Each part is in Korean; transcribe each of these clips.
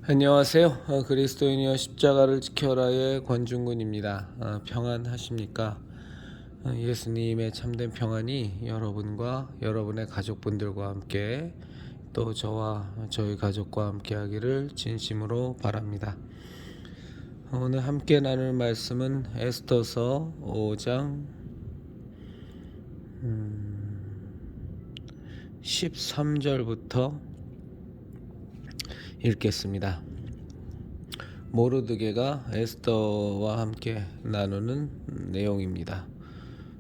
안녕하세요. 그리스도인이여 십자가를 지켜라의 권중근입니다. 평안하십니까? 예수님의 참된 평안이 여러분과 여러분의 가족분들과 함께 또 저와 저희 가족과 함께 하기를 진심으로 바랍니다. 오늘 함께 나눌 말씀은 에스더서 5장 13절부터 읽겠습니다. 모르드게가 에스더와 함께 나누는 내용입니다.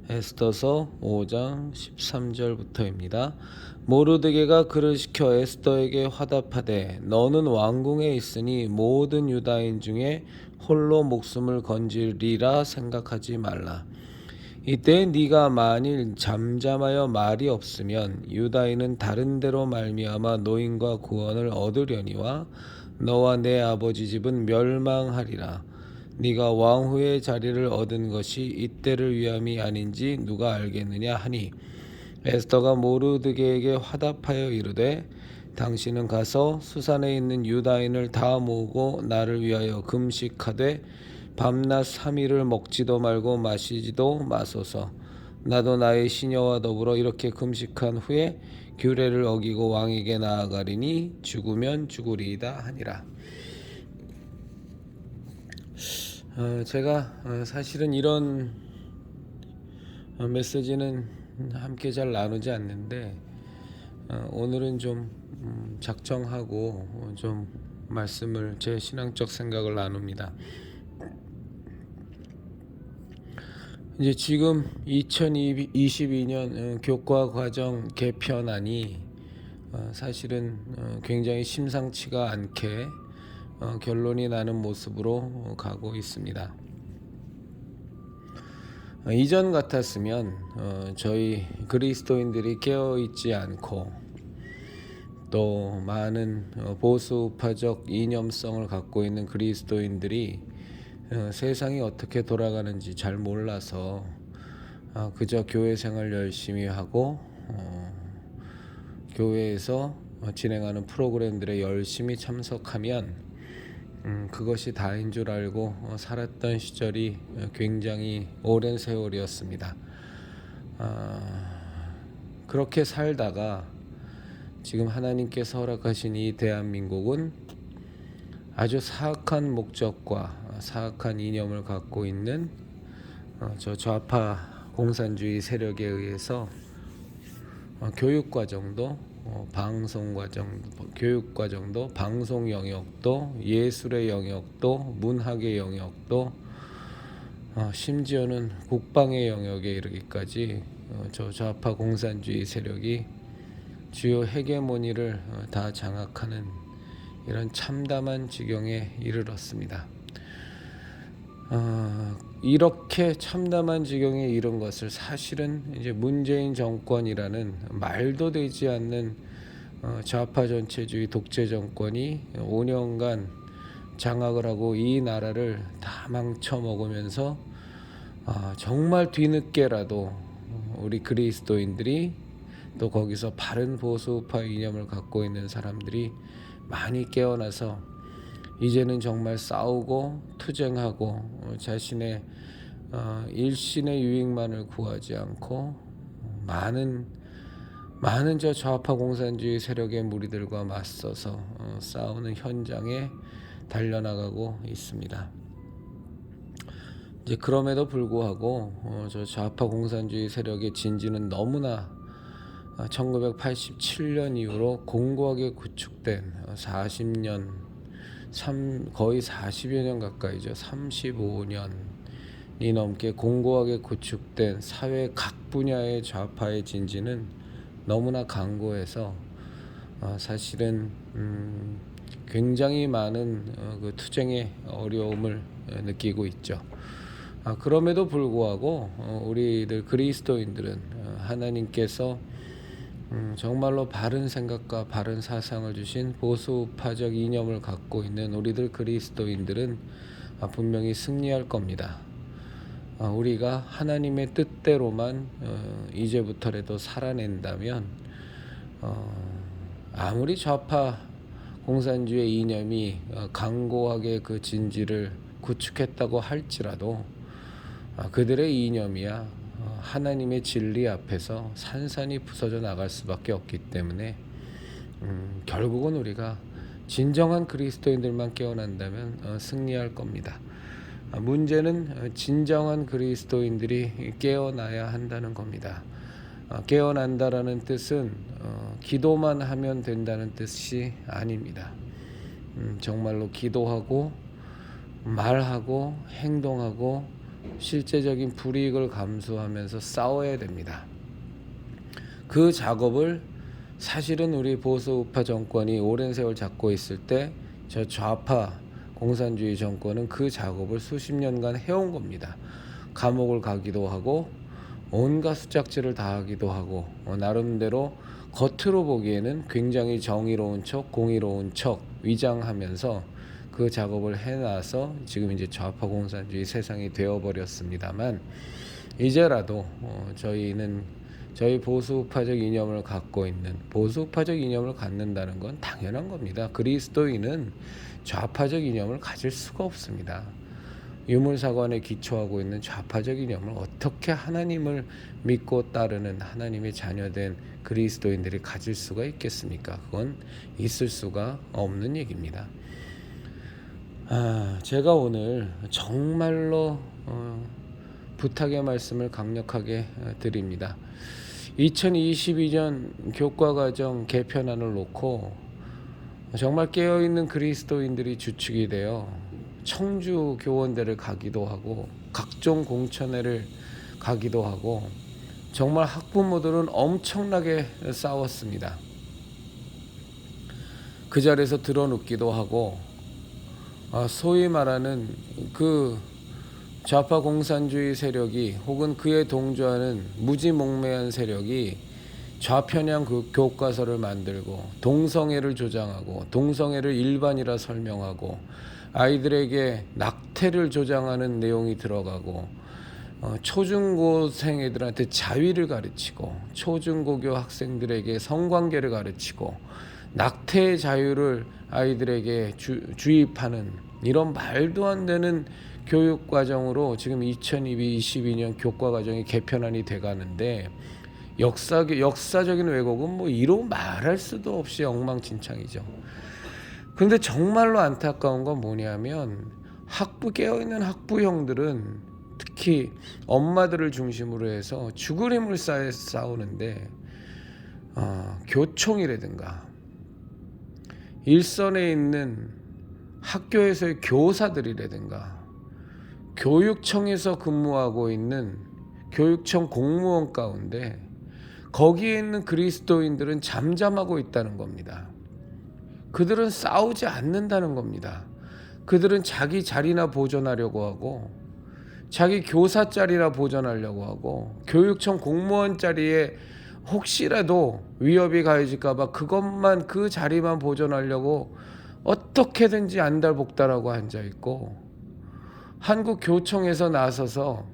에스더서 5장 13절부터입니다. 모르드게가 그를 시켜 에스더에게 화답하되 너는 왕궁에 있으니 모든 유다인 중에 홀로 목숨을 건지리라 생각하지 말라. 이때 네가 만일 잠잠하여 말이 없으면 유다인은 다른 데로 말미암아 노임과 구원을 얻으려니와 너와 내 아버지 집은 멸망하리라. 네가 왕후의 자리를 얻은 것이 이때를 위함이 아닌지 누가 알겠느냐 하니 에스더가 모르드게에게 화답하여 이르되 당신은 가서 수산에 있는 유다인을 다 모으고 나를 위하여 금식하되 밤낮 3일을 먹지도 말고 마시지도 마소서. 나도 나의 시녀와 더불어 이렇게 금식한 후에 규례를 어기고 왕에게 나아가리니 죽으면 죽으리이다 하니라. 제가 사실은 이런 메시지는 함께 잘 나누지 않는데 오늘은 좀 작정하고 좀 말씀을 제 신앙적 생각을 나눕니다. 이제 지금 2022년 교과 과정 개편안이 사실은 굉장히 심상치가 않게 결론이 나는 모습으로 가고 있습니다. 이전 같았으면 저희 그리스도인들이 깨어있지 않고 또 많은 보수파적 이념성을 갖고 있는 그리스도인들이 세상이 어떻게 돌아가는지 잘 몰라서 그저 교회 생활 열심히 하고 교회에서 진행하는 프로그램들에 열심히 참석하면 그것이 다인 줄 알고 살았던 시절이 굉장히 오랜 세월이었습니다. 그렇게 살다가 지금 하나님께서 허락하신 이 대한민국은 아주 사악한 목적과 사악한 이념을 갖고 있는 저 좌파 공산주의 세력에 의해서 교육과정도 교육과정도 방송 영역도 예술의 영역도 문학의 영역도 심지어는 국방의 영역에 이르기까지 저 좌파 공산주의 세력이 주요 헤게모니를 다 장악하는 이런 참담한 지경에 이르렀습니다. 이렇게 참담한 지경에 이른 것을 사실은 이제 문재인 정권이라는 말도 되지 않는 좌파 전체주의 독재 정권이 5년간 장악을 하고 이 나라를 다 망쳐먹으면서 정말 뒤늦게라도 우리 그리스도인들이 또 거기서 바른 보수파 이념을 갖고 있는 사람들이 많이 깨어나서 이제는 정말 싸우고 투쟁하고 자신의 일신의 유익만을 구하지 않고 많은 저 좌파 공산주의 세력의 무리들과 맞서서 싸우는 현장에 달려나가고 있습니다. 이제 그럼에도 불구하고 저 좌파 공산주의 세력의 진지는 너무나 1987년 이후로 공고하게 구축된 40년 거의 40여 년 가까이죠. 35년이 넘게 공고하게 구축된 사회 각 분야의 좌파의 진지는 너무나 강고해서 사실은 굉장히 많은 그 투쟁의 어려움을 느끼고 있죠. 그럼에도 불구하고 우리들 그리스도인들은 하나님께서 정말로 바른 생각과 바른 사상을 주신 보수파적 이념을 갖고 있는 우리들 그리스도인들은 분명히 승리할 겁니다. 우리가 하나님의 뜻대로만 이제부터라도 살아낸다면 아무리 좌파 공산주의 이념이 강고하게 그 진지를 구축했다고 할지라도 그들의 이념이야 하나님의 진리 앞에서 산산이 부서져 나갈 수밖에 없기 때문에 결국은 우리가 진정한 그리스도인들만 깨어난다면 승리할 겁니다. 문제는 진정한 그리스도인들이 깨어나야 한다는 겁니다. 깨어난다라는 뜻은 기도만 하면 된다는 뜻이 아닙니다. 정말로 기도하고 말하고 행동하고 실제적인 불이익을 감수하면서 싸워야 됩니다. 그 작업을 사실은 우리 보수 우파 정권이 오랜 세월 잡고 있을 때 저 좌파 공산주의 정권은 그 작업을 수십 년간 해온 겁니다. 감옥을 가기도 하고 온갖 수작질을 다 하기도 하고 나름대로 겉으로 보기에는 굉장히 정의로운 척 공의로운 척 위장하면서 그 작업을 해놔서 지금 이제 좌파 공산주의 세상이 되어버렸습니다만 이제라도 저희 보수파적 이념을 갖고 있는 보수파적 이념을 갖는다는 건 당연한 겁니다. 그리스도인은 좌파적 이념을 가질 수가 없습니다. 유물사관에 기초하고 있는 좌파적 이념을 어떻게 하나님을 믿고 따르는 하나님의 자녀된 그리스도인들이 가질 수가 있겠습니까? 그건 있을 수가 없는 얘기입니다. 제가 오늘 정말로 부탁의 말씀을 강력하게 드립니다. 2022년 교과과정 개편안을 놓고 정말 깨어있는 그리스도인들이 주축이 되어 청주 교원대를 가기도 하고 각종 공천회를 가기도 하고 정말 학부모들은 엄청나게 싸웠습니다. 그 자리에서 드러눕기도 하고 소위 말하는 그 좌파 공산주의 세력이 혹은 그에 동조하는 무지몽매한 세력이 좌편향 교과서를 만들고 동성애를 조장하고 동성애를 일반이라 설명하고 아이들에게 낙태를 조장하는 내용이 들어가고 초중고생 애들한테 자위를 가르치고 초중고교 학생들에게 성관계를 가르치고 낙태의 자유를 아이들에게 주입하는 이런 말도 안 되는 교육과정으로 지금 2022년 교과과정이 개편안이 돼가는데 역사적인 왜곡은 뭐 이로 말할 수도 없이 엉망진창이죠. 그런데 정말로 안타까운 건 뭐냐면 깨어있는 학부형들은 특히 엄마들을 중심으로 해서 죽을 힘을 싸우는데 교총이라든가 일선에 있는 학교에서의 교사들이라든가 교육청에서 근무하고 있는 교육청 공무원 가운데 거기에 있는 그리스도인들은 잠잠하고 있다는 겁니다. 그들은 싸우지 않는다는 겁니다. 그들은 자기 자리나 보존하려고 하고 자기 교사 자리나 보존하려고 하고 교육청 공무원 자리에 혹시라도 위협이 가해질까 봐 그것만 그 자리만 보존하려고 어떻게든지 안달복달하고 앉아있고 한국교총에서 나서서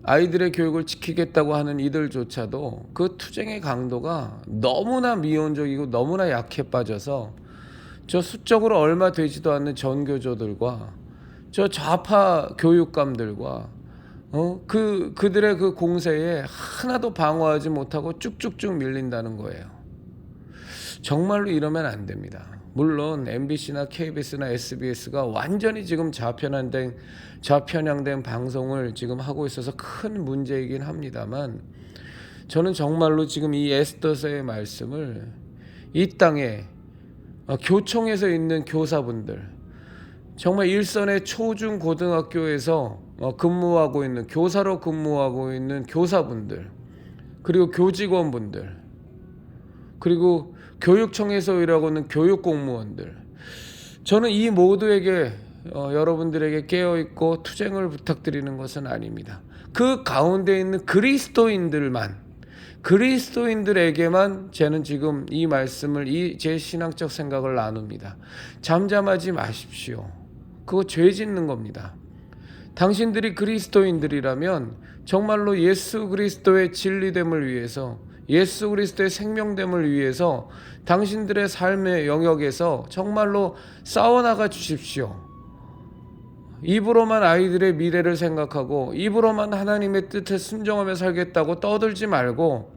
아이들의 교육을 지키겠다고 하는 이들조차도 그 투쟁의 강도가 너무나 미온적이고 너무나 약해 빠져서 저 수적으로 얼마 되지도 않는 전교조들과 저 좌파 교육감들과 그들의 그 공세에 하나도 방어하지 못하고 쭉쭉쭉 밀린다는 거예요. 정말로 이러면 안 됩니다. 물론 MBC나 KBS나 SBS가 완전히 지금 좌편향된 방송을 지금 하고 있어서 큰 문제이긴 합니다만 저는 정말로 지금 이 에스더서의 말씀을 이 땅에 교총에서 있는 교사분들 정말 일선의 초중 고등학교에서 근무하고 있는 교사로 근무하고 있는 교사분들 그리고 교직원분들 그리고 교육청에서 일하고 있는 교육공무원들 저는 이 모두에게 여러분들에게 깨어있고 투쟁을 부탁드리는 것은 아닙니다. 그 가운데 있는 그리스도인들에게만 저는 지금 이 말씀을 제 신앙적 생각을 나눕니다. 잠잠하지 마십시오. 그거 죄 짓는 겁니다. 당신들이 그리스도인들이라면 정말로 예수 그리스도의 진리됨을 위해서 예수 그리스도의 생명됨을 위해서 당신들의 삶의 영역에서 정말로 싸워나가 주십시오. 입으로만 아이들의 미래를 생각하고 입으로만 하나님의 뜻에 순종하며 살겠다고 떠들지 말고,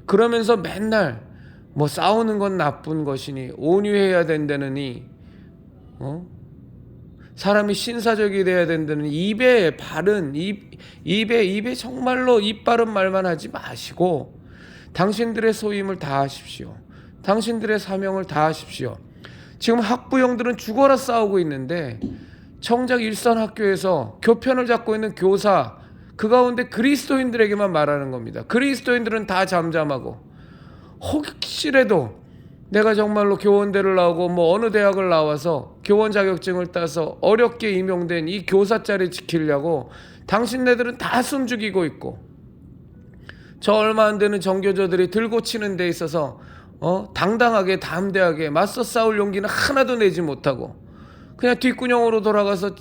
그러면서 맨날 뭐 싸우는 건 나쁜 것이니 온유해야 된다느니 사람이 신사적이 돼야 된다는 입에 바른 입에 정말로 입 바른 말만 하지 마시고 당신들의 소임을 다하십시오. 당신들의 사명을 다하십시오. 지금 학부형들은 죽어라 싸우고 있는데 정작 일선학교에서 교편을 잡고 있는 교사, 그 가운데 그리스도인들에게만 말하는 겁니다. 그리스도인들은 다 잠잠하고, 혹시라도 내가 정말로 교원대를 나오고 뭐 어느 대학을 나와서 교원 자격증을 따서 어렵게 임용된 이 교사 자리 지키려고 당신네들은 다 숨죽이고 있고, 저 얼마 안 되는 정교조들이 들고 치는 데 있어서 당당하게 담대하게 맞서 싸울 용기는 하나도 내지 못하고 그냥 뒷구녕으로 돌아가서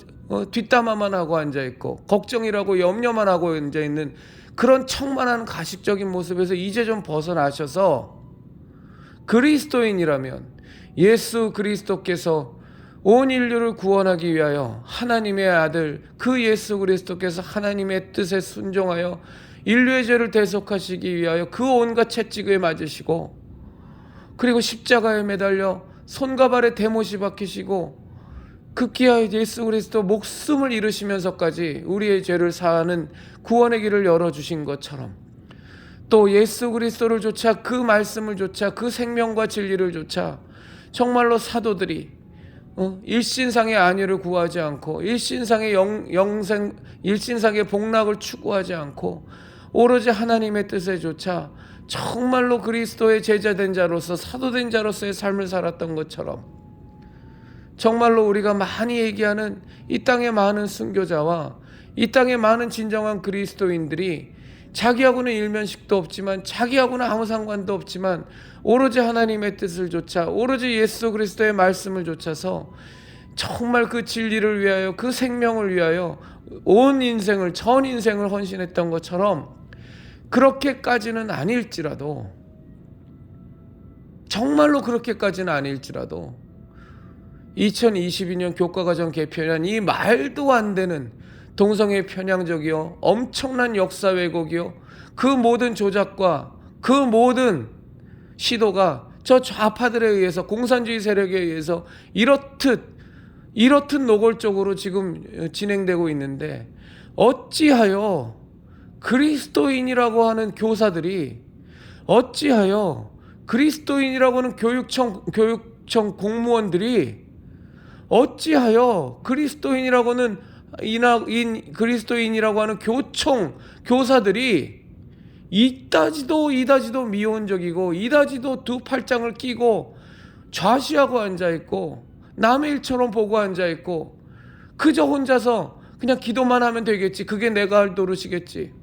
뒷담화만 하고 앉아있고 걱정이라고 염려만 하고 앉아있는 그런 청만한 가식적인 모습에서 이제 좀 벗어나셔서, 그리스도인이라면 예수 그리스도께서 온 인류를 구원하기 위하여 하나님의 아들 그 예수 그리스도께서 하나님의 뜻에 순종하여 인류의 죄를 대속하시기 위하여 그 온갖 채찍에 맞으시고, 그리고 십자가에 매달려 손과 발에 대못이 박히시고 급기야 예수 그리스도 목숨을 잃으시면서까지 우리의 죄를 사하는 구원의 길을 열어주신 것처럼, 또 예수 그리스도를 조차, 그 말씀을 조차, 그 생명과 진리를 조차 정말로 사도들이 일신상의 안위를 구하지 않고 일신상의 일신상의 복락을 추구하지 않고 오로지 하나님의 뜻에 조차 정말로 그리스도의 제자된 자로서, 사도된 자로서의 삶을 살았던 것처럼, 정말로 우리가 많이 얘기하는 이 땅의 많은 순교자와 이 땅의 많은 진정한 그리스도인들이 자기하고는 일면식도 없지만, 자기하고는 아무 상관도 없지만 오로지 하나님의 뜻을 조차, 오로지 예수 그리스도의 말씀을 조차서 정말 그 진리를 위하여, 그 생명을 위하여 온 인생을, 전 인생을 헌신했던 것처럼, 그렇게까지는 아닐지라도, 정말로 그렇게까지는 아닐지라도 2022년 교과과정 개편한 이 말도 안 되는 동성애 편향적이요 엄청난 역사 왜곡이요 그 모든 조작과 그 모든 시도가 저 좌파들에 의해서, 공산주의 세력에 의해서 이렇듯 노골적으로 지금 진행되고 있는데, 어찌하여 그리스도인이라고 하는 교사들이, 어찌하여 그리스도인이라고 하는 교육청 공무원들이, 어찌하여 그리스도인이라고는 그리스도인이라고 하는 교사들이 이다지도 미온적이고 이다지도 두 팔짱을 끼고 좌시하고 앉아있고 남의 일처럼 보고 앉아있고 그저 혼자서 그냥 기도만 하면 되겠지, 그게 내가 할 노릇이겠지,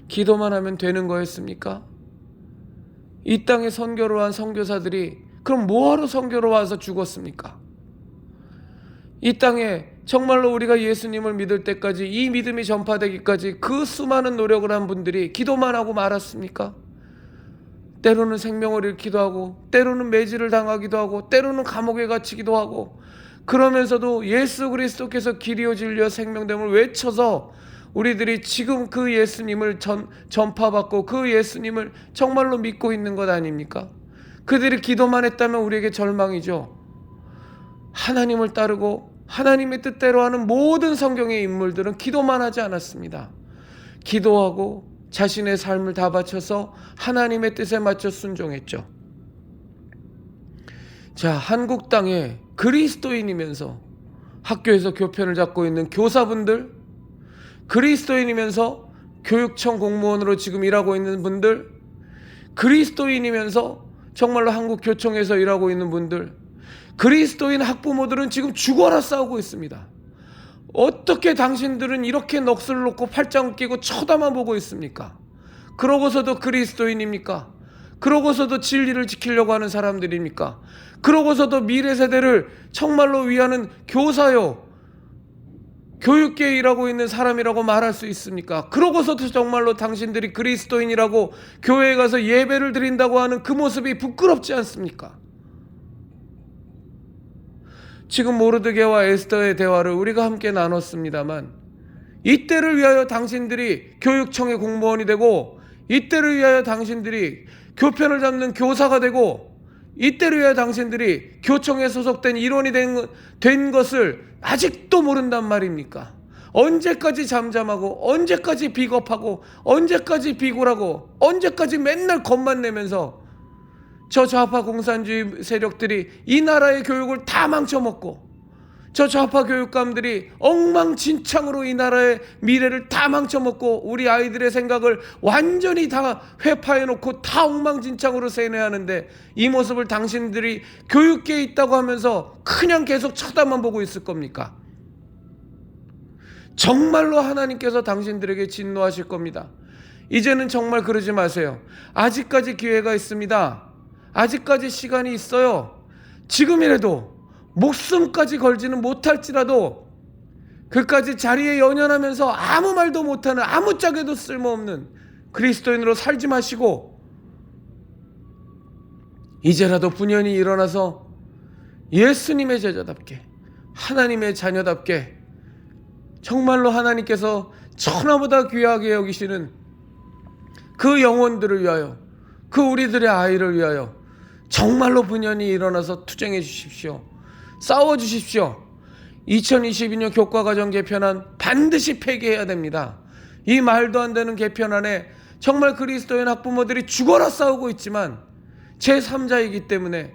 기도만 하면 되는 거였습니까? 이 땅에 선교를 한 선교사들이 그럼 뭐하러 선교로 와서 죽었습니까? 이 땅에 정말로 우리가 예수님을 믿을 때까지, 이 믿음이 전파되기까지 그 수많은 노력을 한 분들이 기도만 하고 말았습니까? 때로는 생명을 잃기도 하고, 때로는 매질을 당하기도 하고, 때로는 감옥에 갇히기도 하고, 그러면서도 예수 그리스도께서 길이요 진리요 생명됨을 외쳐서 우리들이 지금 그 예수님을 전파받고 그 예수님을 정말로 믿고 있는 것 아닙니까? 그들이 기도만 했다면 우리에게 절망이죠. 하나님을 따르고 하나님의 뜻대로 하는 모든 성경의 인물들은 기도만 하지 않았습니다. 기도하고 자신의 삶을 다 바쳐서 하나님의 뜻에 맞춰 순종했죠. 자, 한국 땅에 그리스도인이면서 학교에서 교편을 잡고 있는 교사분들, 그리스도인이면서 교육청 공무원으로 지금 일하고 있는 분들, 그리스도인이면서 정말로 한국교총에서 일하고 있는 분들, 그리스도인 학부모들은 지금 죽어라 싸우고 있습니다. 어떻게 당신들은 이렇게 넋을 놓고 팔짱 끼고 쳐다만 보고 있습니까? 그러고서도 그리스도인입니까? 그러고서도 진리를 지키려고 하는 사람들입니까? 그러고서도 미래 세대를 정말로 위하는 교사요, 교육계에 일하고 있는 사람이라고 말할 수 있습니까? 그러고서도 정말로 당신들이 그리스도인이라고 교회에 가서 예배를 드린다고 하는 그 모습이 부끄럽지 않습니까? 지금 모르드게와 에스더의 대화를 우리가 함께 나눴습니다만, 이때를 위하여 당신들이 교육청의 공무원이 되고, 이때를 위하여 당신들이 교편을 잡는 교사가 되고, 이때를 위하여 당신들이 교청에 소속된 일원이 된 것을 아직도 모른단 말입니까? 언제까지 잠잠하고, 언제까지 비겁하고, 언제까지 비굴하고, 언제까지 맨날 겁만 내면서 저 좌파 공산주의 세력들이 이 나라의 교육을 다 망쳐먹고, 저 좌파 교육감들이 엉망진창으로 이 나라의 미래를 다 망쳐먹고 우리 아이들의 생각을 완전히 다 회파해놓고 다 엉망진창으로 세뇌하는데, 이 모습을 당신들이 교육계에 있다고 하면서 그냥 계속 쳐다만 보고 있을 겁니까? 정말로 하나님께서 당신들에게 진노하실 겁니다. 이제는 정말 그러지 마세요. 아직까지 기회가 있습니다. 아직까지 시간이 있어요. 지금이라도 목숨까지 걸지는 못할지라도 그까지 자리에 연연하면서 아무 말도 못하는, 아무짝에도 쓸모없는 그리스도인으로 살지 마시고, 이제라도 분연히 일어나서 예수님의 제자답게, 하나님의 자녀답게, 정말로 하나님께서 천하보다 귀하게 여기시는 그 영혼들을 위하여, 그 우리들의 아이를 위하여 정말로 분연히 일어나서 투쟁해 주십시오. 싸워 주십시오. 2022년 교과과정 개편안 반드시 폐기해야 됩니다. 이 말도 안 되는 개편안에 정말 그리스도인 학부모들이 죽어라 싸우고 있지만, 제3자이기 때문에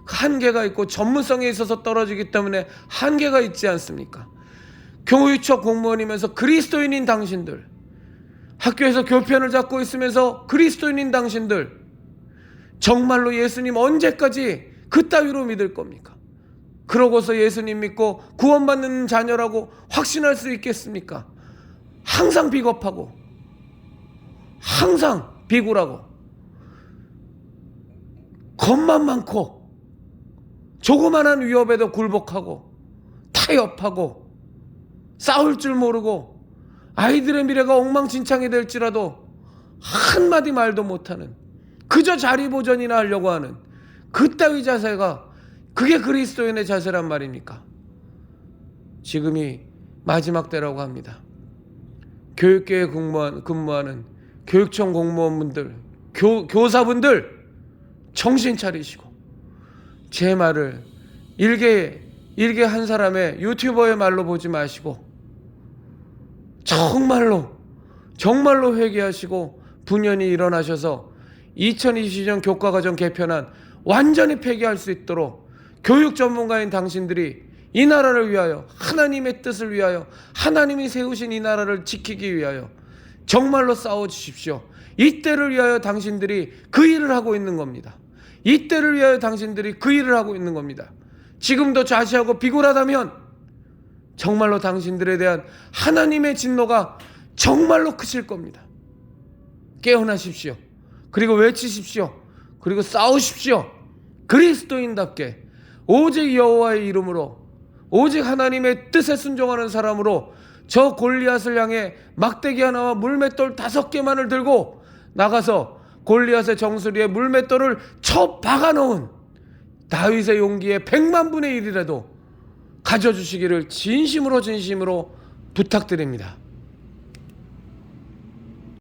한계가 있고 전문성에 있어서 떨어지기 때문에 한계가 있지 않습니까? 교육청 공무원이면서 그리스도인인 당신들, 학교에서 교편을 잡고 있으면서 그리스도인인 당신들, 정말로 예수님 언제까지 그따위로 믿을 겁니까? 그러고서 예수님 믿고 구원받는 자녀라고 확신할 수 있겠습니까? 항상 비겁하고, 항상 비굴하고, 겁만 많고, 조그만한 위협에도 굴복하고, 타협하고, 싸울 줄 모르고, 아이들의 미래가 엉망진창이 될지라도 한마디 말도 못하는, 그저 자리 보전이나 하려고 하는 그따위 자세가, 그게 그리스도인의 자세란 말입니까? 지금이 마지막 때라고 합니다. 교육계에 근무하는 교육청 공무원분들, 교사분들 정신 차리시고, 제 말을 일개 한 사람의 유튜버의 말로 보지 마시고 정말로 회개하시고 분연히 일어나셔서 2022년 교과과정 개편안 완전히 폐기할 수 있도록 교육 전문가인 당신들이 이 나라를 위하여, 하나님의 뜻을 위하여, 하나님이 세우신 이 나라를 지키기 위하여 정말로 싸워주십시오. 이때를 위하여 당신들이 그 일을 하고 있는 겁니다. 이때를 위하여 당신들이 그 일을 하고 있는 겁니다. 지금도 좌시하고 비굴하다면 정말로 당신들에 대한 하나님의 진노가 정말로 크실 겁니다. 깨어나십시오. 그리고 외치십시오. 그리고 싸우십시오. 그리스도인답게 오직 여호와의 이름으로, 오직 하나님의 뜻에 순종하는 사람으로 저 골리앗을 향해 막대기 하나와 물맷돌 5개만을 들고 나가서 골리앗의 정수리에 물맷돌을 쳐 박아놓은 다윗의 용기의 100만 분의 1이라도 가져주시기를 진심으로 부탁드립니다.